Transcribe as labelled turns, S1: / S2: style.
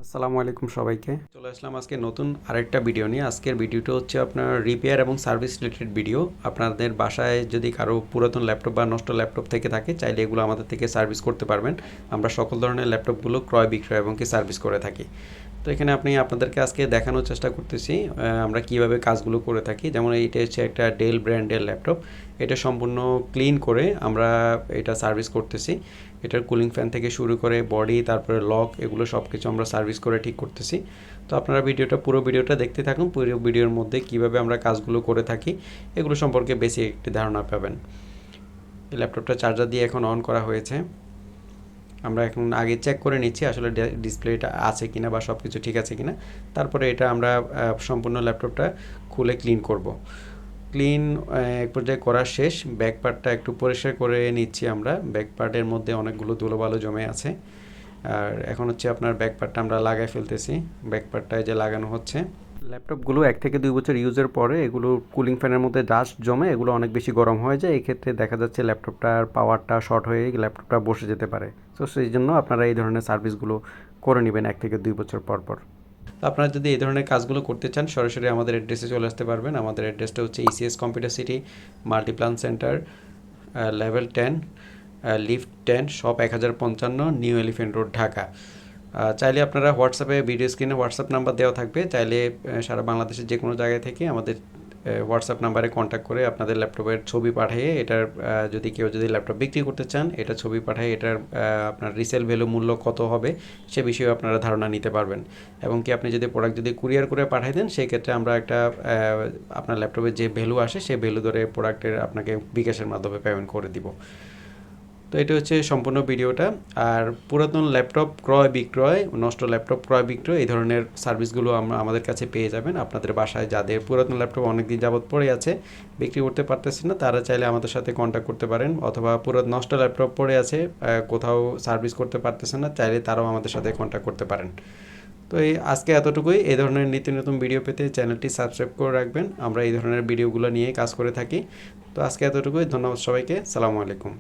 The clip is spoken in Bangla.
S1: আসসালামু আলাইকুম সবাইকে চলে আসলাম আজকে নতুন আরেকটা ভিডিও নিয়ে। আজকের ভিডিওটা হচ্ছে আপনার রিপেয়ার এবং সার্ভিস রিলেটেড ভিডিও। আপনাদের বাসায় যদি কারো পুরাতন ল্যাপটপ বা নষ্ট ল্যাপটপ থেকে থাকে, চাইলে এগুলো আমাদের থেকে সার্ভিস করতে পারবেন। আমরা সকল ধরনের ল্যাপটপগুলো ক্রয় বিক্রয় এবং কি সার্ভিস করে থাকি। তো এখানে আপনাদেরকে আজকে দেখানোর চেষ্টা করতেছি আমরা কিভাবে কাজগুলো করে থাকি। যেমন এইটা হচ্ছে একটা ডেল ব্র্যান্ডের ল্যাপটপ। এটা সম্পূর্ণ ক্লিন করে আমরা এটা সার্ভিস করতেছি। এটার কুলিং ফ্যান থেকে শুরু করে বডি, তারপরে লক, এগুলো সব কিছু আমরা সার্ভিস করে ঠিক করতেছি। তো আপনারা পুরো ভিডিওটা দেখতে থাকুন। পুরো ভিডিওর মধ্যে কিভাবে আমরা কাজগুলো করে থাকি এগুলো সম্পর্কে বেসিক একটি ধারণা পাবেন। এই ল্যাপটপটা চার্জার দিয়ে এখন অন করা হয়েছে। আমরা এখন আগে চেক করে নিচ্ছি আসলে ডিসপ্লেটা আছে কিনা বা সব কিছু ঠিক আছে কিনা। তারপরে এটা আমরা সম্পূর্ণ ল্যাপটপটা খুলে ক্লিন করব। ক্লিন এক পর্যায়ে করা শেষ। ব্যাক পার্টটা একটু পরিষ্কার করে নিচ্ছি আমরা। ব্যাক পার্টের মধ্যে অনেকগুলো ধুলোবালু জমে আছে। আর এখন হচ্ছে আপনার ব্যাক পার্টটা আমরা লাগাই ফেলতেছি। ব্যাক পার্টটায় যে লাগানো হচ্ছে, ল্যাপটপগুলো 1 থেকে 2 বছর ইউজের পরে এগুলো কুলিং ফ্যানের মধ্যে ডাস্ট জমে এগুলো অনেক বেশি গরম হয়ে যায়। এক্ষেত্রে দেখা যাচ্ছে ল্যাপটপটার পাওয়ারটা শর্ট হয়ে ল্যাপটপটা বসে যেতে পারে। তো সেই জন্য আপনারা এই ধরনের সার্ভিসগুলো করে নেবেন 1 থেকে 2 বছর পর পর। তো আপনারা যদি এই ধরনের কাজগুলো করতে চান, সরাসরি আমাদের অ্যাড্রেসে চলে আসতে পারবেন। আমাদের অ্যাড্রেসটা হচ্ছে ECS computer city, Multiplan centre, level 10, lift 10, shop 1055, new elephant road, Dhaka. চাইলে আপনারা হোয়াটসঅ্যাপে ভিডিও স্ক্রিনে হোয়াটসঅ্যাপ নাম্বার দেওয়া থাকবে। চাইলে সারা বাংলাদেশের যে কোনো জায়গায় থেকে আমাদের হোয়াটসঅ্যাপ নাম্বারে কন্ট্যাক্ট করে আপনাদের ল্যাপটপের ছবি পাঠিয়ে এটার যদি ল্যাপটপ বিক্রি করতে চান, এটা ছবি পাঠিয়ে এটার আপনার রিসেল ভ্যালু মূল্য কত হবে সে বিষয়ে আপনারা ধারণা নিতে পারবেন। এবং কি আপনি যদি প্রোডাক্ট যদি কুরিয়ার করে পাঠিয়ে দেন, সেই ক্ষেত্রে আমরা একটা আপনার ল্যাপটপের যে ভ্যালু আসে সেই ভ্যালু ধরে প্রোডাক্টের আপনাকে বিকাশের মাধ্যমে পেমেন্ট করে দিব। তো এটা হচ্ছে সম্পূর্ণ ভিডিওটা। আর পুরাতন ল্যাপটপ ক্রয় বিক্রয়, নষ্ট ল্যাপটপ ক্রয় বিক্রয়, এই ধরনের সার্ভিসগুলো আমাদের কাছে পেয়ে যাবেন। আপনাদের বাসায় যাদের পুরাতন ল্যাপটপ অনেক দিন যাবত পড়ে আছে, বিক্রি করতে পারতেছেন না, তারা চাইলে আমাদের সাথে কন্ট্যাক্ট করতে পারেন। অথবা নষ্ট ল্যাপটপ পড়ে আছে, কোথাও সার্ভিস করতে পারতেছেন না, চাইলে তারাও আমাদের সাথে কন্ট্যাক্ট করতে পারেন। তো আজকে এতটুকুই। এই ধরনের নিত্য নতুন ভিডিও পেতে চ্যানেলটি সাবস্ক্রাইব করে রাখবেন। আমরা এই ধরনের ভিডিওগুলো নিয়ে কাজ করে থাকি। তো আজকে এতটুকুই। ধন্যবাদ সবাইকে। সালামু আলাইকুম।